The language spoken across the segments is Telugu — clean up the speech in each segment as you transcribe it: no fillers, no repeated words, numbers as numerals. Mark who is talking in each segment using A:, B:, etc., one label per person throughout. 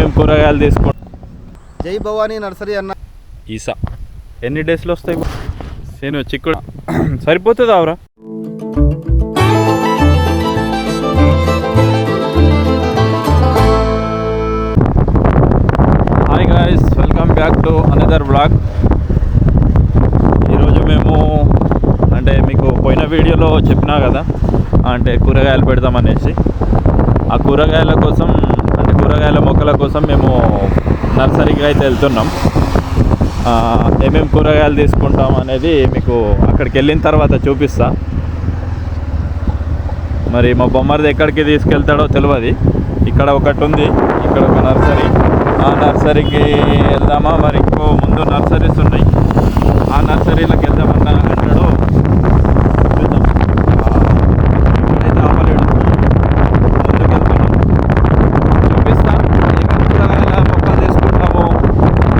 A: ఏమేమి కూరగాయలు తీసుకుంటాం.
B: జై భవానీ నర్సరీ అన్న.
A: ఈసా ఎన్ని డేస్లో వస్తాయి? నేను చిక్కుడు సరిపోతుంది అవరా? Hi guys, welcome back to another vlog. ఈరోజు మేము అంటే మీకు పోయిన వీడియోలో చెప్పినా కదా, అంటే కూరగాయలు పెడదామనేసి. ఆ కూరగాయల కోసం అంటే కూరగాయల మొక్కల కోసం మేము నర్సరీకి అయితే వెళ్తున్నాం. ఏమేమి కూరగాయలు తీసుకుంటాం అనేది మీకు అక్కడికి వెళ్ళిన తర్వాత చూపిస్తా. మరి మా బొమ్మరిది ఎక్కడికి తీసుకెళ్తాడో తెలియదు. ఇక్కడ ఒకటి ఉంది, ఇక్కడ ఒక నర్సరీ. ఆ నర్సరీకి వెళ్దామా, మరి ఇంకో ముందు నర్సరీస్ ఉన్నాయి, ఆ నర్సరీలకు వెళ్దామన్నా అంటాడు. చూద్దాం. అయితే ఆపలేడు, ముందుకు వెళ్తున్నాం. చూపిస్తా ఏమేమి కూరగాయల మొక్కలు తీసుకుంటాము,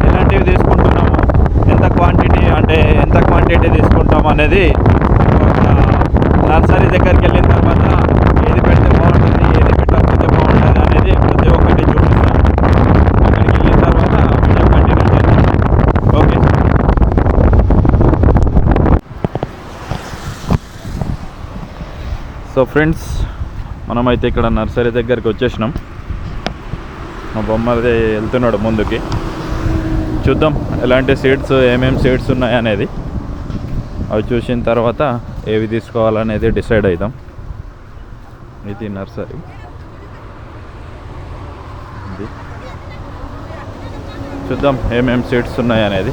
A: ఎలాంటివి తీసుకుంటున్నాము, ఎంత క్వాంటిటీ తీసుకుంటాము అనేది నర్సరీ దగ్గరికి వెళ్ళిన తర్వాత ఏది పెడితే బాగుంటుంది, ఏది పెట్టకపోతే బాగుంటుంది అనేది ప్రతి ఒక్కటి చూపిస్తాను. అక్కడికి వెళ్ళిన తర్వాత వీడియో కంటిన్యూ చేద్దాం. ఓకే. సో ఫ్రెండ్స్, మనమైతే ఇక్కడ నర్సరీ దగ్గరికి వచ్చేసినాం. మా బొమ్మది వెళ్తున్నాడు ముందుకి. చూద్దాం ఎలాంటి సీడ్స్, ఏమేమి సీడ్స్ ఉన్నాయి అనేది. అవి చూసిన తర్వాత ఏవి తీసుకోవాలనేది డిసైడ్ అవుతాం. ఇది నర్సరీ. ఇది చూద్దాం ఏమేమి సీడ్స్ ఉన్నాయి అనేది.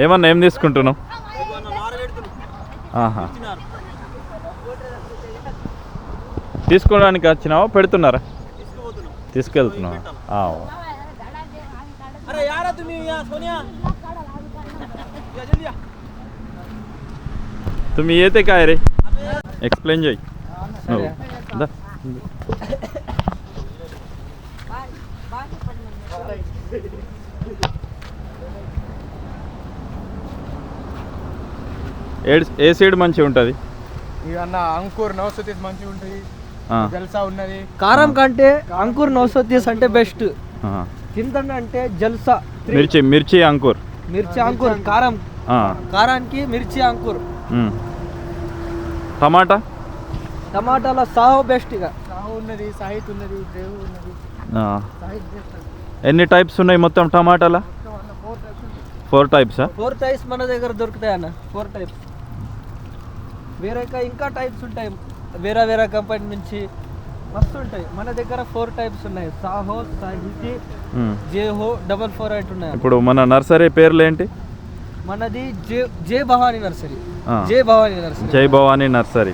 A: ఏమన్నా ఏం తీసుకుంటున్నావు? తీసుకోవడానికి వచ్చినావా, పెడుతున్నారా? తీసుకెళ్తున్నావా? तुम्ही येते काय रे? एक्सप्लेन చేయి. ఏ సీడ్ మంచిగా ఉంటుంది?
B: ఇవన్న అంకుర్ 930 మంచిగా ఉంటుంది. జల్సా ఉన్నది.
C: కారం కంటే అంకుర్ 930 అంటే బెస్ట్. చింతన అంటే జల్సా.
A: మిర్చి అంకుర్.
C: మిర్చి అంకుర్ కారం, కారానికి మిర్చి అంకుర్. టమాటాల సాహో బెస్ట్. ఇక
B: సాహో ఉన్నది, సాహిత్ ఉన్నది, దేవు ఉన్నది.
A: ఎన్ని టైప్స్ ఉన్నాయి మొత్తం టమాటాల? 4 టైప్స్.
C: 4 టైప్స్ మన దగ్గర దొరుకుతాయి అన్న. 4 టైప్స్. వేరే ఇంకా టైప్స్ ఉంటాయి, వేరే కంపెనీ నుంచి మస్తు ఉంటాయి. మన దగ్గర 4 టైప్స్ ఉన్నాయి. సాహో, సాహితి, జేహో, 448 ఉన్నాయి.
A: ఇప్పుడు మన నర్సరీ పేర్లు ఏంటి?
C: మనది జై భవానీ నర్సరీ. జై భవానీ నర్సరీ.
A: జై భవానీ నర్సరీ.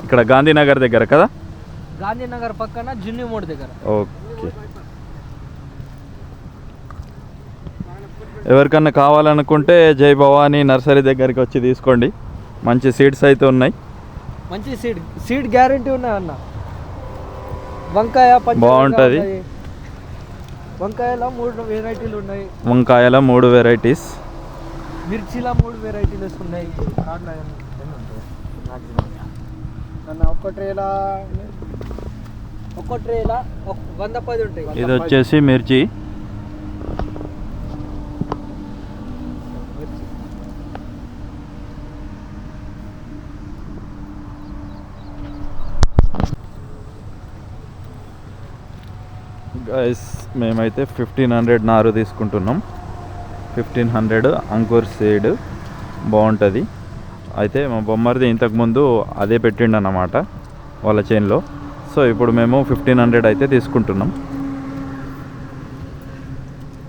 A: ఇక్కడ గాంధీనగర్ దగ్గర కదా?
C: గాంధీనగర్ పక్కన జున్ని మోడ్ దగ్గర.
A: ఓకే. ఎవరికన్నా కావాలనుకుంటే జై భవానీ నర్సరీ దగ్గరికి వచ్చి తీసుకోండి. మంచి సీడ్స్ అయితే ఉన్నాయి.
C: మంచి సీడ్ గ్యారంటీ ఉన్నాయి అన్న. వంకాయ
A: బాగుంటుంది.
C: వంకాయలో 3 వెరైటీలు ఉన్నాయి.
A: వంకాయల 3 వెరైటీస్.
C: మిర్చిలో 3 వెరైటీలు ఉన్నాయి. ఒక్క ట్రేలా 110 ఉంటాయి.
A: ఇది వచ్చేసి మిర్చి. గైస్, మేమైతే 1500 నారు తీసుకుంటున్నాం. 1500 అంకుర్ సీడ్ బాగుంటుంది. అయితే మా బొమ్మరిది ఇంతకుముందు అదే పెట్టిండు అన్నమాట వాళ్ళ చేన్లో. సో ఇప్పుడు మేము 1500 అయితే తీసుకుంటున్నాం.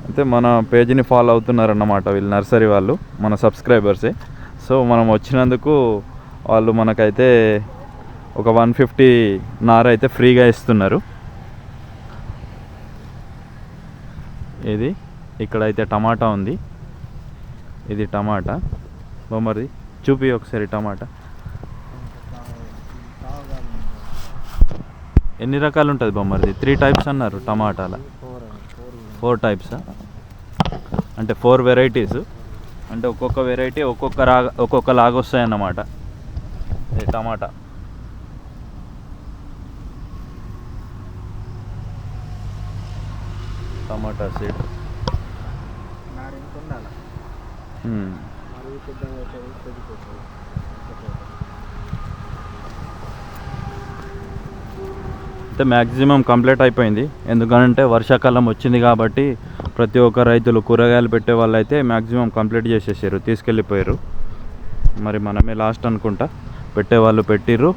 A: అయితే మన పేజీని ఫాలో అవుతున్నారన్నమాట వీళ్ళు, నర్సరీ వాళ్ళు, మన సబ్స్క్రైబర్సే. సో మనం వచ్చినందుకు వాళ్ళు మనకైతే ఒక 150 నారు అయితే ఫ్రీగా ఇస్తున్నారు. ఇది ఇక్కడైతే టమాటా ఉంది. ఇది టమాటా. బొమ్మరిది చూపి ఒకసారి టమాటా. ఎన్ని రకాలు ఉంటుంది బొమ్మరిది? 3 టైప్స్ అన్నారు టమాటాల. 4 టైప్సా? అంటే 4 వెరైటీస్. అంటే ఒక్కొక్క వెరైటీ ఒక్కొక్క లాగా వస్తాయన్నమాట. ఇది టమాటా. టమాటా సీడ్. అయితే మ్యాక్సిమం కంప్లీట్ అయిపోయింది. ఎందుకంటే వర్షాకాలం వచ్చింది కాబట్టి ప్రతి ఒక్క రైతులు కూరగాయలు పెట్టే వాళ్ళు అయితే మ్యాక్సిమం కంప్లీట్ చేసేసారు, తీసుకెళ్ళిపోయారు. మరి మనమే లాస్ట్ అనుకుంటా. పెట్టేవాళ్ళు పెట్టిర్రు,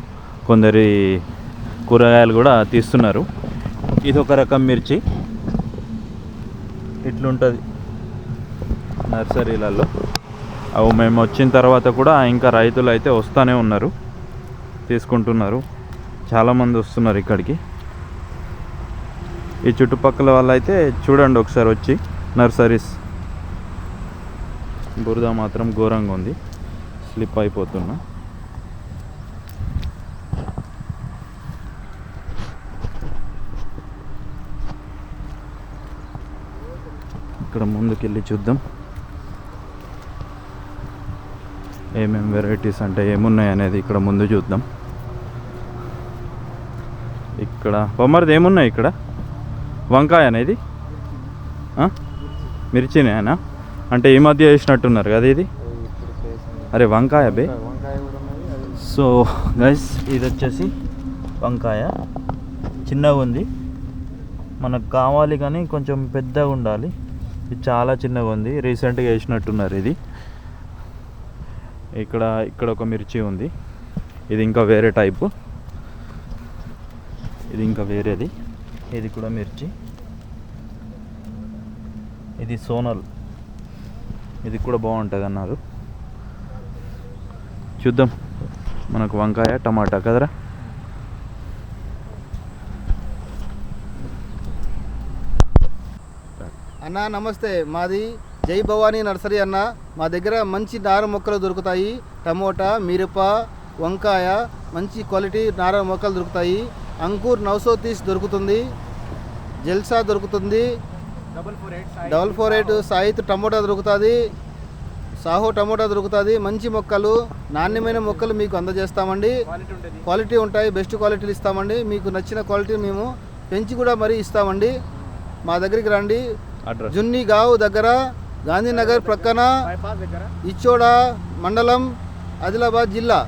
A: కొందరి కూరగాయలు కూడా తీస్తున్నారు. ఇది ఒక రకం మిర్చి, ఇట్లుంటుంది నర్సరీలలో. అవి మేము వచ్చిన తర్వాత కూడా ఇంకా రైతులు అయితే వస్తూనే ఉన్నారు, తీసుకుంటున్నారు. చాలామంది వస్తున్నారు ఇక్కడికి. ఈ చుట్టుపక్కల వాళ్ళైతే చూడండి ఒకసారి వచ్చి నర్సరీస్. బురద మాత్రం ఘోరంగా ఉంది, స్లిప్ అయిపోతున్నా. ఇక్కడ ముందుకెళ్ళి చూద్దాం ఏమేమి వెరైటీస్ అంటే ఏమున్నాయి అనేది. ఇక్కడ ముందు చూద్దాం. ఇక్కడ బొమ్మరిది ఏమున్నాయి ఇక్కడ? వంకాయ అనేది మిర్చినేనా? అంటే ఈ మధ్య వేసినట్టున్నారు కదా ఇది. అరే వంకాయ బే. సో గైస్ ఇది వచ్చేసి వంకాయ, చిన్నగా ఉంది. మనకు కావాలి కానీ కొంచెం పెద్దగా ఉండాలి. ఇది చాలా చిన్నగా ఉంది, రీసెంట్గా వేసినట్టున్నారు ఇది. ఇక్కడ ఒక మిర్చి ఉంది, ఇది ఇంకా వేరే టైపు. ఇది ఇంకా వేరేది, ఇది కూడా మిర్చి. ఇది సోనల్, ఇది కూడా బాగుంటుంది అన్నారు. చూద్దాం. మనకు వంకాయ టమాటా కదరా.
B: అన్న నమస్తే, మాది జై భవానీ నర్సరీ అన్న. మా దగ్గర మంచి నార మొక్కలు దొరుకుతాయి. టమోటా, మిరప, వంకాయ మంచి క్వాలిటీ నార మొక్కలు దొరుకుతాయి. అంకుర్ 930 దొరుకుతుంది, జల్సా దొరుకుతుంది, 448 సాయిత్ టమోటా దొరుకుతుంది, సాహో టమోటా దొరుకుతుంది. మంచి మొక్కలు, నాణ్యమైన మొక్కలు మీకు అందజేస్తామండి. క్వాలిటీ ఉంటాయి, బెస్ట్ క్వాలిటీలు ఇస్తామండి. మీకు నచ్చిన క్వాలిటీ మేము పెంచి కూడా మరీ ఇస్తామండి. మా దగ్గరికి రండి. జున్ని గావ్ దగ్గర, గాంధీనగర్ ప్రక్కన, ఇచ్చోడ మండలం, ఆదిలాబాద్ జిల్లా.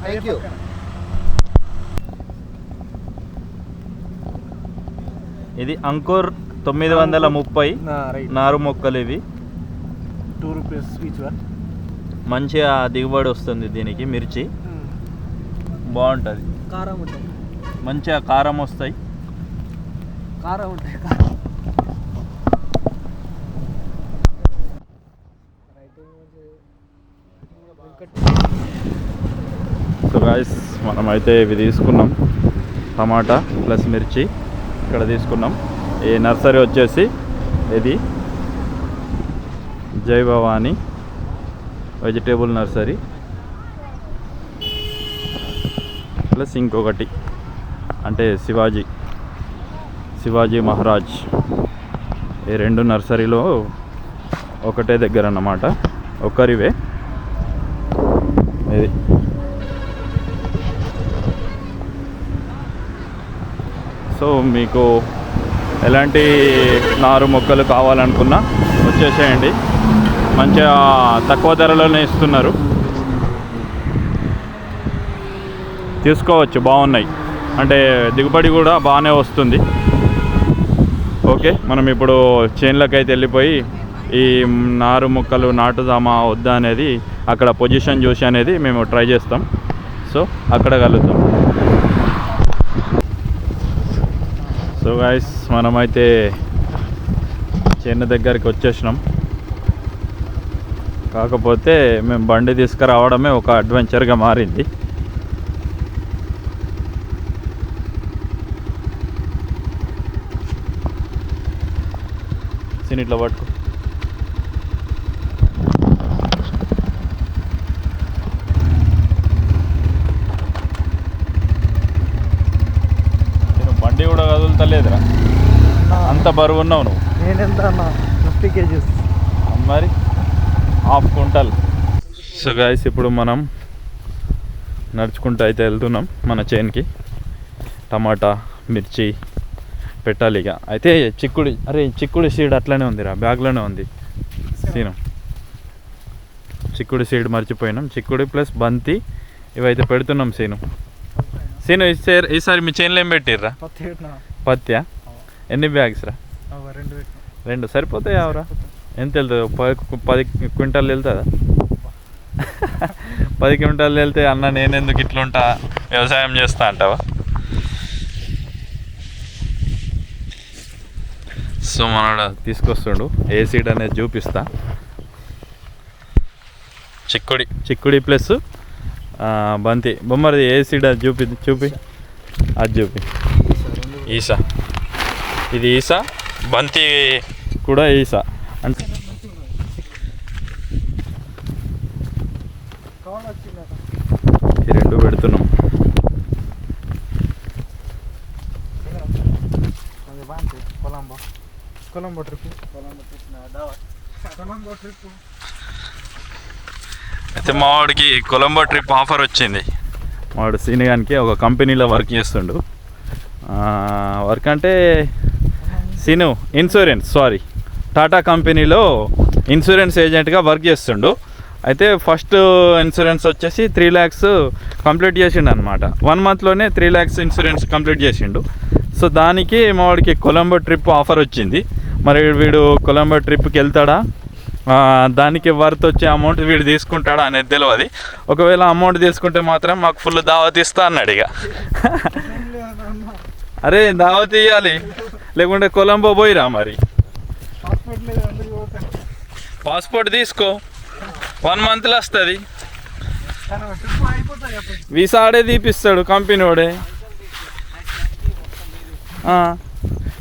B: Thank you.
A: ఇది అంకుర్ 930 నారు మొక్కలు. ఇవి
B: 2 రూపీస్ ఈచ్ వన్.
A: మంచిగా దిగుబడి వస్తుంది దీనికి. మిర్చి బాగుంటుంది,
C: కారం ఉంటాయి,
A: మంచిగా కారం వస్తాయి.
C: కారం ఉంటాయి.
A: సో గాయ్స్ మనమైతే ఇవి తీసుకున్నాం, టమాటా ప్లస్ మిర్చి ఇక్కడ తీసుకున్నాం. ఈ నర్సరీ వచ్చేసి ఇది జై భవానీ వెజిటేబుల్ నర్సరీ ప్లస్ ఇంకొకటి అంటే శివాజీ మహారాజ్. ఈ రెండు నర్సరీలో ఒకటే దగ్గర అన్నమాట, ఒకరివే. ఇది సో మీకు ఎలాంటి నారు మొక్కలు కావాలనుకున్నా వచ్చేసేయండి. మంచిగా తక్కువ ధరలోనే ఇస్తున్నారు, తీసుకోవచ్చు. బాగున్నాయి, అంటే దిగుబడి కూడా బాగానే వస్తుంది. ఓకే, మనం ఇప్పుడు చేన్లకి అయితే వెళ్ళిపోయి ఈ నారు మొక్కలు నాటుదామా వద్దా అనేది అక్కడ పొజిషన్ చూసి అనేది మేము ట్రై చేస్తాం. సో అక్కడ కలుద్దాం. సో గైస్ మనమైతే చేను దగ్గరికి వచ్చేసినాం. కాకపోతే మేము బండి తీసుకురావడమే ఒక అడ్వెంచర్గా మారింది. ఇట్లా పట్టుకో. బండి కూడా కదులుతలేదురా, అంత బరువు ఉన్నావు నువ్వు.
C: నేనెంత అన్న 50 kgs.
A: మరి హాఫ్ క్వింటల్. సో గైస్ ఇప్పుడు మనం నడుచుకుంటూ అయితే వెళ్తున్నాం మన చేనుకి. టమాటా మిర్చి పెట్టాలి ఇక. అయితే చిక్కుడు సీడ్ అట్లనే ఉందిరా, బ్యాగ్లోనే ఉంది సీను. చిక్కుడు సీడ్ మర్చిపోయినాం. చిక్కుడు ప్లస్ బంతి ఇవైతే పెడుతున్నాం సీను. ఈసారి మీ చేనులో ఏం పెట్టిర్రా? పత్యా? ఎన్ని బ్యాగ్స్ రా? 2 సరిపోతాయి అవరా? ఎంత వెళ్తుంది? 10 క్వింటాలు వెళ్తుందా? 10 క్వింటాలు వెళ్తే అన్న నేనెందుకు ఇట్లుంటా, వ్యవసాయం చేస్తా అంటావా? సో మనోడు తీసుకొస్తుండు. ఏ సీడ్ అనేది చూపిస్తా. చిక్కుడి ప్లస్ బంతి. బొమ్మది ఏ సీడ్ అది చూపి అది చూపి. ఈసా, ఇది ఈసా, బంతి కూడా ఈసా. అంటే ఈ 2 పెడుతున్నాం.
C: కొలంబో ట్రిప్.
A: అయితే మా వాడికి కొలంబో ట్రిప్ ఆఫర్ వచ్చింది. వాడు సీనిగానికి ఒక కంపెనీలో వర్క్ చేస్తుండు. వర్క్ అంటే సీను టాటా కంపెనీలో ఇన్సూరెన్స్ ఏజెంట్గా వర్క్ చేస్తుండు. అయితే ఫస్ట్ ఇన్సూరెన్స్ వచ్చేసి 3 lakhs కంప్లీట్ చేసిండు అనమాట. 1 monthలోనే 3 lakhs ఇన్సూరెన్స్ కంప్లీట్ చేసిండు. సో దానికి మా వాడికి కొలంబో ట్రిప్ ఆఫర్ వచ్చింది. మరి వీడు కొలంబో ట్రిప్కి వెళ్తాడా, దానికి వర్త్ వచ్చే అమౌంట్ వీడు తీసుకుంటాడా అనేది తెలియదు. ఒకవేళ అమౌంట్ తీసుకుంటే మాత్రం మాకు ఫుల్ దావత్ ఇస్తా అన్నాడు. ఇక అరే దావత్ ఇవ్వాలి, లేకుంటే కొలంబో పోయిరా. మరి పాస్పోర్ట్ తీసుకో, 1 monthలో వస్తుంది. వీసా ఆడే తీపిస్తాడు కంపెనీ వాడే.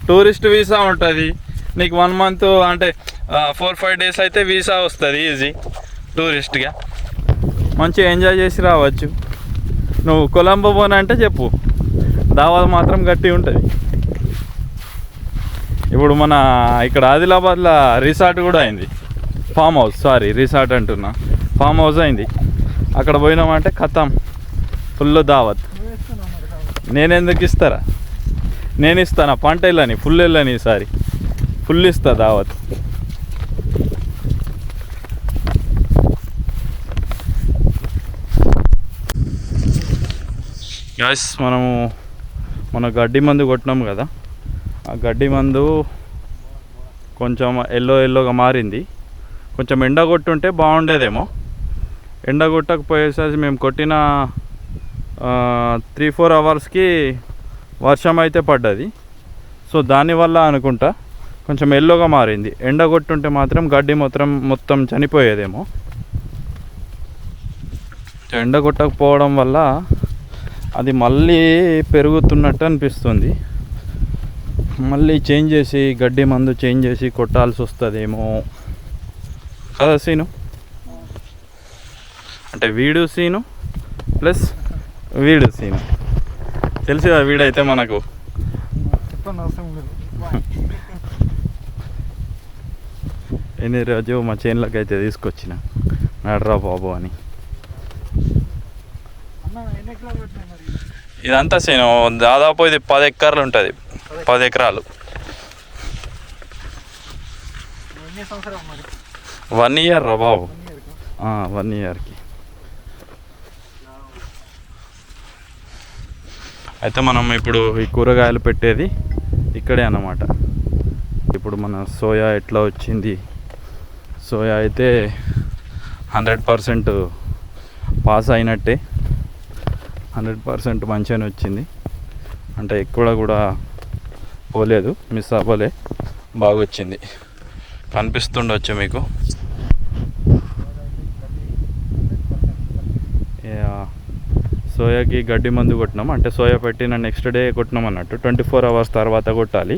A: టూరిస్ట్ వీసా ఉంటుంది నీకు. 1 month అంటే 4-5 days అయితే వీసా వస్తుంది ఈజీ టూరిస్ట్గా. మంచిగా ఎంజాయ్ చేసి రావచ్చు. నువ్వు కొలంబో పోనంటే చెప్పు, దావా మాత్రం గట్టి ఉంటుంది. ఇప్పుడు మన ఇక్కడ ఆదిలాబాద్లో రిసార్ట్ కూడా అయింది. రిసార్ట్ అంటున్నా, ఫామ్ హౌస్ అయింది. అక్కడ పోయినామంటే ఖతం ఫుల్ దావత్. నేనెందుకు ఇస్తారా? నేను ఇస్తాను. పంట వెళ్ళని ఫుల్ వెళ్ళని, ఈసారి ఫుల్ ఇస్తా దావత్. గాయ్స్ మన గడ్డి మందు కొట్టినాం కదా, ఆ గడ్డి మందు కొంచెం ఎల్లోగా మారింది. కొంచెం ఎండ కొట్టుంటే బాగుండేదేమో. ఎండ కొట్టకపోయేసరికి మేము కొట్టిన 3-4 hours వర్షం అయితే పడ్డది. సో దానివల్ల అనుకుంటా కొంచెం ఎల్లోగా మారింది. ఎండ కొట్టుంటే మాత్రం గడ్డి మొత్తం చనిపోయేదేమో. ఎండ కొట్టకపోవడం వల్ల అది మళ్ళీ పెరుగుతున్నట్టు అనిపిస్తుంది. మళ్ళీ గడ్డి మందు చేంజ్ చేసి కొట్టాల్సి వస్తుందేమో కదా సీను? అంటే వీడు సీను ప్లస్ సీను తెలుసు కదా. వీడైతే మనకు ఎన్ని రోజు మా చేనులకు అయితే తీసుకొచ్చిన నడరా బాబు అని. ఇదంతా సీను దాదాపు ఇది 10 acres ఉంటుంది. 10 acres. 1 year రా బాబు. 1 yearకి. అయితే మనం ఇప్పుడు ఈ కూరగాయలు పెట్టేది ఇక్కడే అన్నమాట. ఇప్పుడు మన సోయా ఎట్లా వచ్చింది? సోయా అయితే 100% పాస్ అయినట్టే. 100% మంచిగానే వచ్చింది. అంటే ఎక్కువ కూడా పోలేదు, మిస్ అవ్వలే, బాగా వచ్చింది. కనిపిస్తుండొచ్చు మీకు. సోయాకి గడ్డి మందు కొట్టినాం. అంటే సోయా పెట్టిన నెక్స్ట్ డే కొట్టినాం అన్నట్టు. 24 hours తర్వాత కొట్టాలి.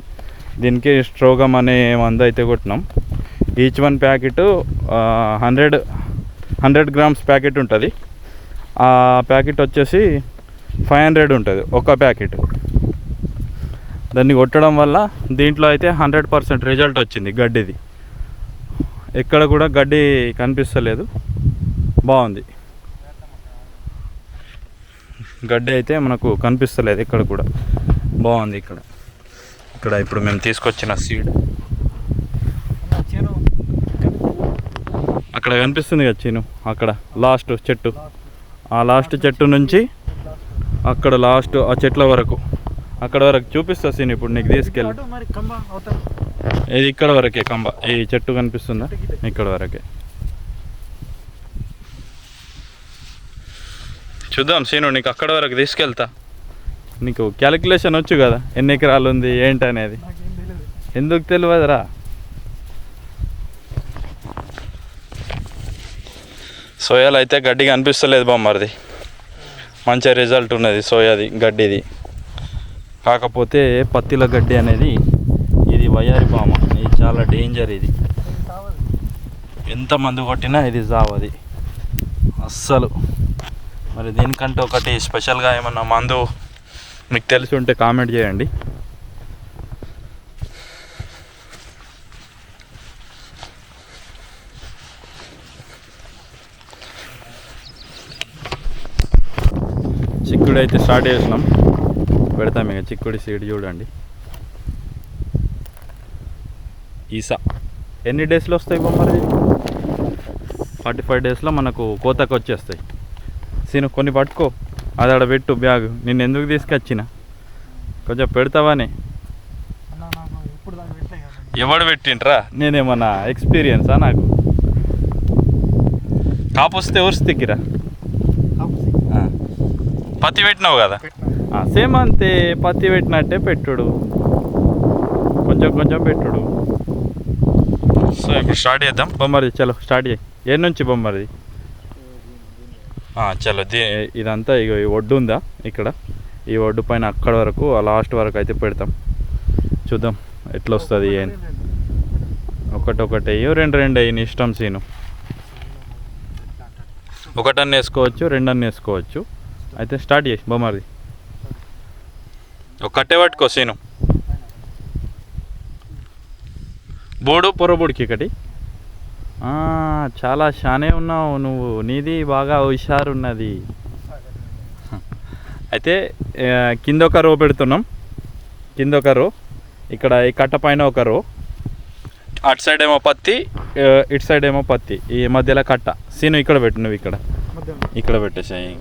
A: దీనికి స్ట్రోగమ్ అనే మందు అయితే కొట్టినాం. ఈచ్ 1 ప్యాకెట్ 100 grams ప్యాకెట్ ఉంటుంది. ఆ ప్యాకెట్ వచ్చేసి 500 ఉంటుంది ఒక ప్యాకెట్. దాన్ని కొట్టడం వల్ల దీంట్లో అయితే 100% రిజల్ట్ వచ్చింది గడ్డిది. ఎక్కడ కూడా గడ్డి కనిపిస్తలేదు, బాగుంది. గడ్డి అయితే మనకు కనిపిస్తలేదు ఇక్కడ కూడా, బాగుంది. ఇక్కడ ఇప్పుడు మేము తీసుకొచ్చిన సీడ్ అక్కడ కనిపిస్తుంది కదా చీను, అక్కడ లాస్ట్ చెట్టు, ఆ లాస్ట్ చెట్టు నుంచి అక్కడ లాస్ట్ ఆ చెట్ల వరకు, అక్కడ వరకు చూపిస్తా సీను ఇప్పుడు నీకు తీసుకెళ్ళి. ఇది ఇక్కడ వరకే కంబ, ఈ చెట్టు కనిపిస్తుందా, ఇక్కడ వరకే. చూద్దాం సీను, నీకు అక్కడ వరకు తీసుకెళ్తా. నీకు క్యాలిక్యులేషన్ వచ్చు కదా, ఎన్ని ఎకరాలు ఉంది ఏంటి అనేది. ఎందుకు తెలియదురా? సోయాలు అయితే గడ్డి కనిపిస్తలేదు బామ్మరిది, మంచి రిజల్ట్ ఉన్నది సోయాది గడ్డిది. కాకపోతే పత్తిల గడ్డి అనేది ఇది వయారి పామ, ఇది చాలా డేంజర్. ఇది ఎంత మందు కొట్టినా ఇది జావది అస్సలు. మరి దీనికంటే ఒకటి స్పెషల్గా ఏమన్నా మందు మీకు తెలిసి ఉంటే కామెంట్ చేయండి. చిక్కుడు అయితే స్టార్ట్ చేసినాం, పెడతాం ఇక చిక్కుడు సీడ్. చూడండి ఈసా ఎన్ని డేస్లో వస్తాయి బొమ్మది? 45 డేస్లో మనకు కోతకు వచ్చేస్తాయి. సీను కొన్ని పట్టుకో, అది ఆడ పెట్టు బ్యాగ్. నిన్ను ఎందుకు తీసుకొచ్చిన, కొంచెం పెడతావానే. ఎవడు పెట్టిండ్రా? నేనేమన్నా ఎక్స్పీరియన్సా నాకు? కాపు వస్తే ఎవరిస్తికిరా? పత్తి పెట్టినావు కదా, సేమ్ అంతే. పత్తి పెట్టినట్టే పెట్టుడు, కొంచెం కొంచెం పెట్టుడు. సో ఇప్పుడు స్టార్ట్ చేద్దాం బొమ్మరిది. చలో స్టార్ట్ చేయి. ఏ నుంచి బొమ్మరిది? చలో ఇదంతా ఇక ఈ ఒడ్డు ఉందా ఇక్కడ, ఈ ఒడ్డు పైన అక్కడ వరకు, ఆ లాస్ట్ వరకు అయితే పెడతాం. చూద్దాం ఎట్లా వస్తుంది. ఏం ఒకటి అయ్యో రెండు అయ్యి నీ ఇష్టం సీను. ఒకటన్న వేసుకోవచ్చు, రెండన్న వేసుకోవచ్చు. అయితే స్టార్ట్ చేసి బొమ్మరిది. ఒక కట్టే పట్టుకో సీను. బోడు పొరబోడికి ఒకటి. చాలా షానే ఉన్నావు నువ్వు, నీది బాగా హుషారున్నది. అయితే కింద ఒక రో పెడుతున్నాం, కింద ఒక రో, ఇక్కడ ఈ కట్ట పైన ఒక రో, అటు సైడ్ ఏమో పత్తి, ఇటు సైడ్ ఏమో పత్తి, ఈ మధ్యలో కట్ట. సీను ఇక్కడ పెట్టు, నువ్వు ఇక్కడ పెట్టేసాయి,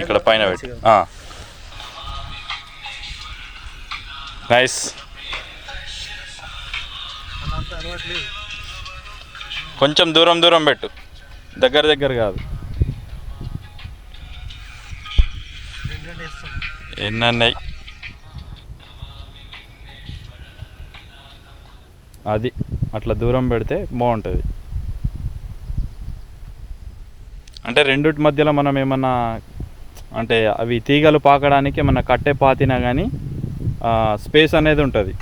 A: ఇక్కడ పైన పెట్టు. నైస్. కొంచెం దూరం పెట్టు, దగ్గర కాదు. ఎన్నన్నాయి అది, అట్లా దూరం పెడితే బాగుంటుంది. అంటే రెండిటి మధ్యలో మనం ఏమన్నా, అంటే అవి తీగలు పాకడానికి ఏమన్నా కట్టే పాతినా కానీ స్పేస్ అనేది ఉంటుంది.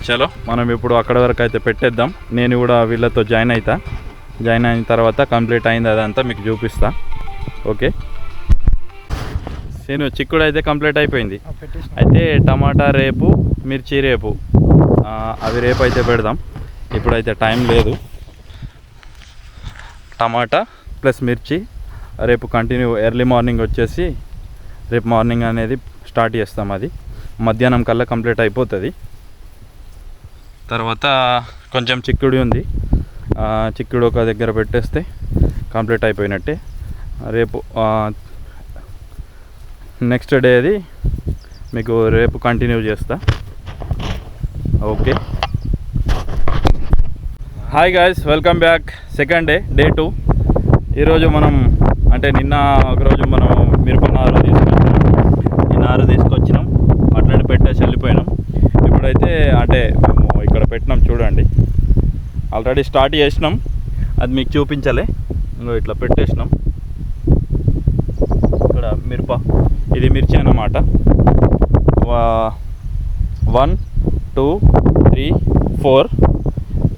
A: చలో మనం ఇప్పుడు అక్కడ వరకు అయితే పెట్టేద్దాం. నేను కూడా వీళ్ళతో జాయిన్ అయిన తర్వాత కంప్లీట్ అయింది అదంతా మీకు చూపిస్తా. ఓకే నేను చిక్కుడు అయితే కంప్లీట్ అయిపోయింది. అయితే టమాటా రేపు, మిర్చి రేపు, అవి రేపు అయితే పెడదాం. ఇప్పుడైతే టైం లేదు. టమాటా ప్లస్ మిర్చి రేపు కంటిన్యూ, ఎర్లీ మార్నింగ్ వచ్చేసి రేపు మార్నింగ్ అనేది స్టార్ట్ చేస్తాం. అది మధ్యాహ్నం కల్లా కంప్లీట్ అయిపోతుంది. తర్వాత కొంచెం చిక్కుడు ఉంది, చిక్కుడు ఒక దగ్గర పెట్టేస్తే కంప్లీట్ అయిపోయినట్టే. రేపు నెక్స్ట్ డే అది మీకు రేపు కంటిన్యూ చేస్తా. Okay, hi guys, welcome back. Second day, day 2. ఈరోజు మనం అంటే నిన్న ఒకరోజు మనం మిరప నారు తీసుకొచ్చినాం, అట్లనే పెట్టేసి వెళ్ళిపోయినాం. ఇప్పుడైతే అంటే మేము ఇక్కడ పెట్టినాం చూడండి, ఆల్రెడీ స్టార్ట్ చేసినాం. అది మీకు చూపించాలి. ఇంకో ఇట్లా పెట్టేసినాం. ఇక్కడ మిరప, ఇది మిర్చి అన్నమాట. 1 2 3 4,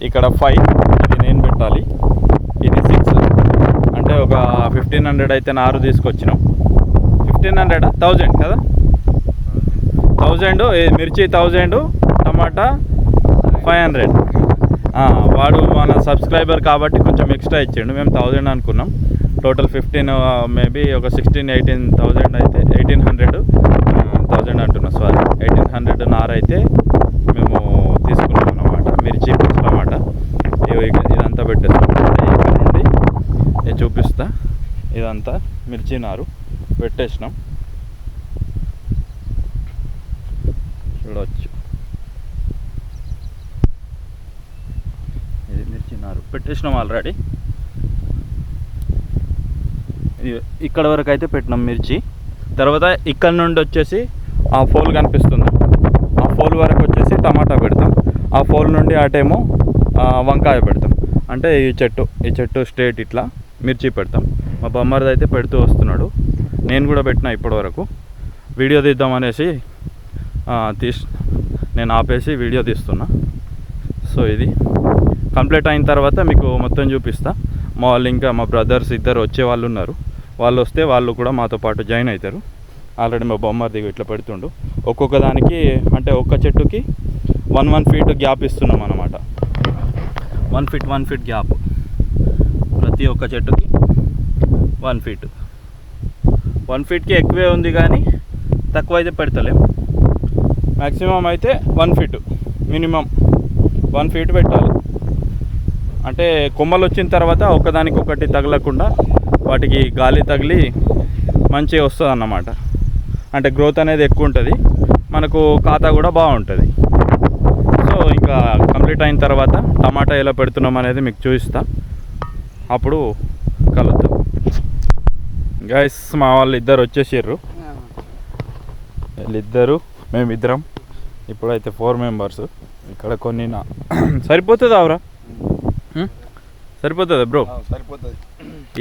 A: ఇక్కడ 5, ఇది నేను పెట్టాలి. ఇది 6, అంటే ఒక 1500 అయితే నారు తీసుకొచ్చినాం. 1500 1000 కదా, 1000, మిర్చి 1000, టమాటా 500. వాడు మన సబ్స్క్రైబర్ కాబట్టి కొంచెం ఎక్స్ట్రా ఇచ్చిండు. మేము 1000 అనుకున్నాం. టోటల్ 15 మేబీ ఒక 16-18,000 అయితే 1800 అంటున్నా, సారీ 1800 నార అయితే మేము తీసుకున్నాం అన్నమాట. మిర్చి టమాటా ఇదంతా పెట్టేస్తాం. ఇక్కడ నుండి నేను చూపిస్తా. ఇదంతా మిర్చి నారు పెట్టేసినాం, చూడవచ్చు. ఇది మిర్చి నారు పెట్టేసినాం ఆల్రెడీ. ఇక్కడ వరకు అయితే పెట్టినాం మిర్చి. తర్వాత ఇక్కడ నుండి వచ్చేసి ఆ ఫోల్ కనిపిస్తుంది, ఆ ఫోల్ వరకు వచ్చేసి టమాటా పెడతాం. ఆ ఫోల్ నుండి అటేమో వంకాయ పెడతాం. అంటే ఈ చెట్టు స్ట్రేట్ ఇట్లా మిర్చి పెడతాం. మా బొమ్మరిది అయితే పెడుతూ వస్తున్నాడు. నేను కూడా పెట్టినా ఇప్పటి వరకు. వీడియో తీద్దామనేసి నేను ఆపేసి వీడియో తీస్తున్నా. సో ఇది కంప్లీట్ అయిన తర్వాత మీకు మొత్తం చూపిస్తా. మా వాళ్ళు ఇంకా మా బ్రదర్స్ ఇద్దరు వచ్చే వాళ్ళు ఉన్నారు. వాళ్ళు వస్తే వాళ్ళు కూడా మాతో పాటు జాయిన్ అవుతారు. ఆల్రెడీ మా బొమ్మరిది ఇట్లా పెడుతుండు. ఒక్కొక్క దానికి అంటే ఒక్క చెట్టుకి 1 ఫీట్ గ్యాప్ ఇస్తున్నాం అన్నమాట. 1 ఫీట్ గ్యాప్ ప్రతి ఒక్క చెట్టుకి 1 ఫీట్. 1 ఫీట్కి ఎక్కువే ఉంది కానీ తక్కువ అయితే పెడతలేం. మ్యాక్సిమం అయితే 1 ఫీట్, మినిమం 1 ఫీట్ పెట్టాలి. అంటే కొమ్మలు వచ్చిన తర్వాత ఒకదానికొకటి తగలకుండా వాటికి గాలి తగిలి మంచిగా వస్తుంది అన్నమాట. అంటే గ్రోత్ అనేది ఎక్కువ ఉంటుంది, మనకు ఖాతా కూడా బాగుంటుంది. సో ఇంకా కంప్లీట్ అయిన తర్వాత టమాటా ఎలా పెడుతున్నాం అనేది మీకు చూపిస్తా, అప్పుడు కలుద్దాం. గైస్ మా వాళ్ళు ఇద్దరు వచ్చేసారు. వీళ్ళిద్దరు మేమిద్దరం ఇప్పుడైతే 4 మెంబర్స్. ఇక్కడ కొన్ని సరిపోతుంది అవరా, సరిపోతుంది బ్రో,
B: సరిపోతుంది.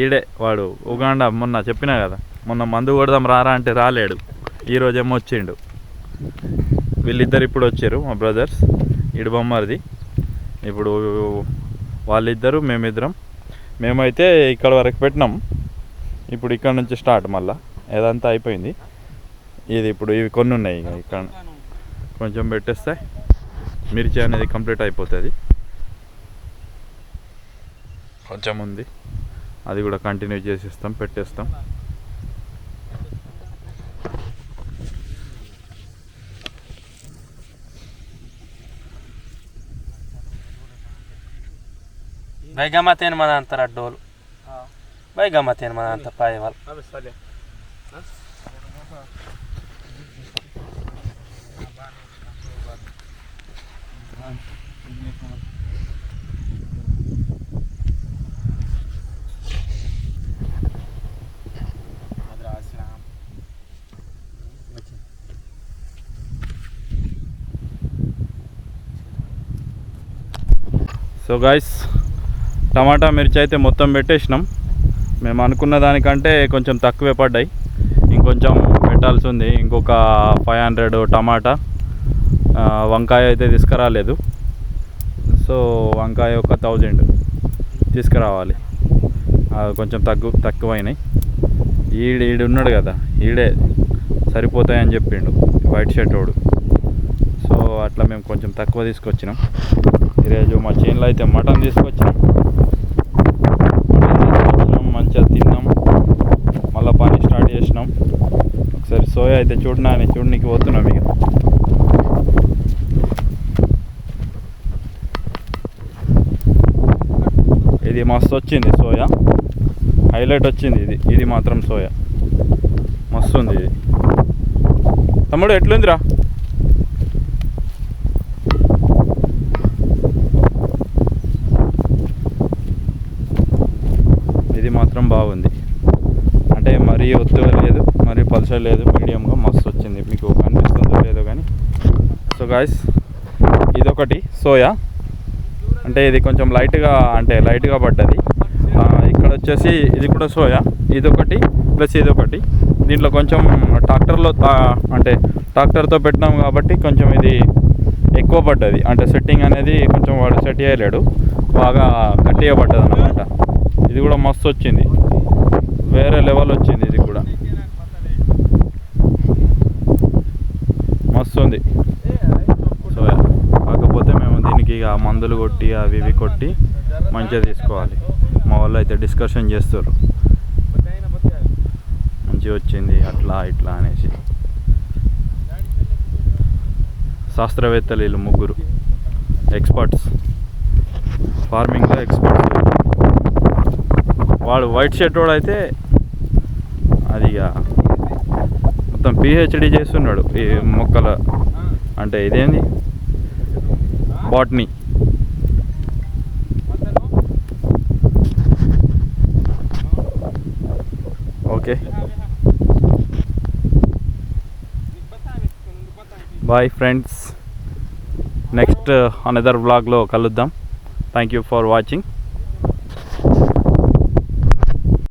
A: ఈడే వాడు ఉగాండా మొన్న చెప్పినా కదా, మొన్న మందు కొడదాం రారా అంటే రాలేడు, ఈరోజేమో వచ్చిండు. వీళ్ళిద్దరు ఇప్పుడు వచ్చారు మా బ్రదర్స్. ఈడు బొమ్మరిది. ఇప్పుడు వాళ్ళిద్దరు మేమిద్దరం. మేమైతే ఇక్కడ వరకు పెట్టినాం. ఇప్పుడు ఇక్కడ నుంచి స్టార్ట్ మళ్ళా ఏదంతా అయిపోయింది. ఇది ఇప్పుడు ఇవి కొన్ని ఉన్నాయి, ఇక్కడ కొంచెం పెట్టేస్తే మిర్చి అనేది కంప్లీట్ అయిపోతుంది. కొంచెం ఉంది, అది కూడా కంటిన్యూ చేసేస్తాం, పెట్టేస్తాం.
C: भाई गमतेन मन अंतर डोल भाई गमतेन मन अंत पाए वाल
A: సో గైస్ టమాటా మిర్చి అయితే మొత్తం పెట్టేసినాం. మేము అనుకున్న దానికంటే కొంచెం తక్కువే పడ్డాయి, ఇంకొంచెం పెట్టాల్సి ఉంది. ఇంకొక 500 టమాటా. వంకాయ అయితే తీసుకురాలేదు, సో వంకాయ ఒక 1000 తీసుకురావాలి. కొంచెం తక్కువైనాయి. ఈడు ఉన్నాడు కదా, ఈడే సరిపోతాయని చెప్పిండు వైట్ షర్ట్ వాడు. సో అట్లా మేము కొంచెం తక్కువ తీసుకొచ్చినాం. ఈరోజు మా చేనులో అయితే మటన్ తీసుకొచ్చినాం, మంచిగా తిన్నాం, మళ్ళీ పని స్టార్ట్ చేసినాం. ఒకసారి సోయా అయితే చూడడానికి పోతున్నాం. ఇక ఇది మస్తు వచ్చింది సోయా, హైలైట్ వచ్చింది. ఇది మాత్రం సోయా మస్తు ఉంది. ఇది తమ్ముడు ఎట్లుందిరా? ఇది మాత్రం బాగుంది. అంటే మరీ ఒత్తుగా లేదు, మరీ పల్చగా లేదు, మీడియంగా మస్తు వచ్చింది. మీకు కనిపిస్తుందో లేదో కానీ. సో గాయస్ ఇదొకటి సోయా, అంటే ఇది కొంచెం లైట్గా పడ్డది. ఇక్కడ వచ్చేసి ఇది కూడా సోయా, ఇదొకటి ప్లస్ ఇదొకటి. దీంట్లో కొంచెం ట్రాక్టర్తో పెట్టినాం కాబట్టి కొంచెం ఇది ఎక్కువ పడ్డది. అంటే సెట్టింగ్ అనేది కొంచెం వాడు సెట్ చేయలేడు, బాగా గట్టిగా పడ్డది అన్నమాట. ఇది కూడా మస్తు వచ్చింది, వేరే లెవెల్ వచ్చింది. ఇది కూడా మస్తు వస్తుంది. సో కాకపోతే మేము దీనికి ఇక మందులు కొట్టి అవి ఇవి కొట్టి మంచిగా తీసుకోవాలి. మా వాళ్ళు అయితే డిస్కషన్ చేస్తారు మంచిగా వచ్చింది అట్లా ఇట్లా అనేసి. శాస్త్రవేత్తలు వీళ్ళు ముగ్గురు ఎక్స్పర్ట్స్, ఫార్మింగ్లో ఎక్స్పర్ట్స్. వాడు వైట్ షర్ట్ వాడు అయితే అది ఇక మొత్తం పిహెచ్డి చేస్తున్నాడు ఈ మొక్కల, అంటే ఇదేంది botany. Okay bye friends, next another వ్లాగ్లో కలుద్దాం. Thank you for watching.